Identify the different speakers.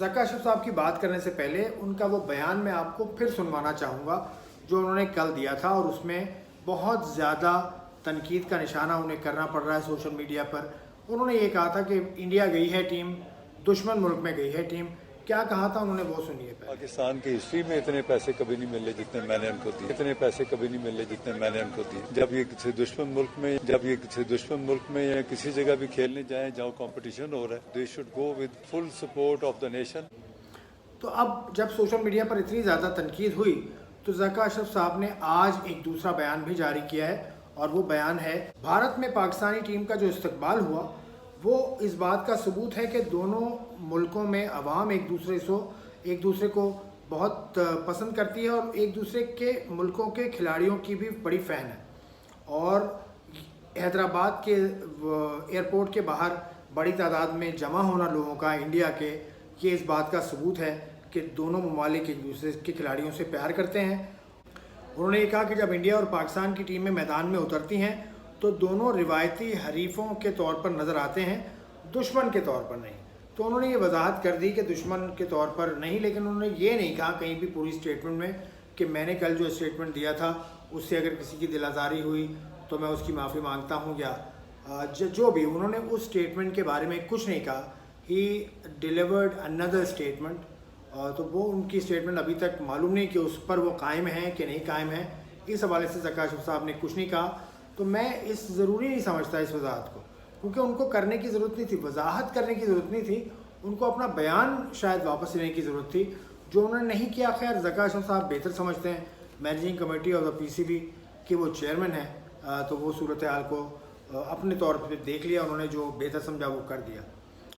Speaker 1: ज़का अशरफ साहब की बात करने से पहले उनका वो बयान मैं आपको फिर सुनवाना चाहूँगा जो उन्होंने कल दिया था, और उसमें बहुत ज़्यादा तनकीद का निशाना उन्हें करना पड़ रहा है सोशल मीडिया पर। उन्होंने ये कहा था कि इंडिया गई है टीम, दुश्मन मुल्क में गई है टीम। क्या कहा था उन्होंने, वो सुनिए।
Speaker 2: पाकिस्तान की हिस्ट्री में इतने पैसे कभी नहीं मिले जितने मैंने उनको दिए, इतने पैसे कभी नहीं मिले जितने मैंने उनको दिए। जब ये किसी दुश्मन मुल्क में या किसी जगह भी खेलने जाएं जहाँ कंपटीशन हो रहा है, they should go with full support of the nation.
Speaker 1: तो अब जब सोशल मीडिया पर इतनी ज़्यादा तनकीद हुई तो ज़का अशरफ साहब ने आज एक दूसरा बयान भी जारी किया है, और वो बयान है भारत में पाकिस्तानी टीम का जो इस्तकबाल हुआ वो इस बात का सबूत है कि दोनों मुल्कों में अवाम एक दूसरे को बहुत पसंद करती है और एक दूसरे के मुल्कों के खिलाड़ियों की भी बड़ी फ़ैन है। और हैदराबाद के एयरपोर्ट के बाहर बड़ी तादाद में जमा होना लोगों का इंडिया के, ये इस बात का सबूत है कि दोनों ममालिक एक दूसरे के खिलाड़ियों से प्यार करते हैं। उन्होंने ये कहा कि जब इंडिया और पाकिस्तान की टीमें मैदान में उतरती हैं तो दोनों रिवायती हरीफों के तौर पर नज़र आते हैं, दुश्मन के तौर पर नहीं। तो उन्होंने ये वजाहत कर दी कि दुश्मन के तौर पर नहीं, लेकिन उन्होंने ये नहीं कहा कहीं भी पूरी स्टेटमेंट में कि मैंने कल जो स्टेटमेंट दिया था उससे अगर किसी की दिल आज़ारी हुई तो मैं उसकी माफ़ी मांगता हूँ, या जो भी उन्होंने उस स्टेटमेंट के बारे में कुछ नहीं कहा। ही डिलीवर्ड अनदर स्टेटमेंट, तो वो उनकी स्टेटमेंट अभी तक मालूम नहीं कि उस पर वो कायम है कि नहीं कायम है। इस हवाले से ज़का अशरफ साहब ने कुछ नहीं कहा। तो मैं इस ज़रूरी नहीं समझता इस वजाहत को, क्योंकि उनको करने की ज़रूरत नहीं थी, वजाहत करने की ज़रूरत नहीं थी, उनको अपना बयान शायद वापस लेने की ज़रूरत थी, जो उन्होंने नहीं किया। खैर, ज़का अशरफ साहब बेहतर समझते हैं, managing committee of the PCB के वो चेयरमैन हैं, तो वो सूरत हाल को अपने तौर पर देख लिया, उन्होंने जो बेहतर समझा वो कर दिया।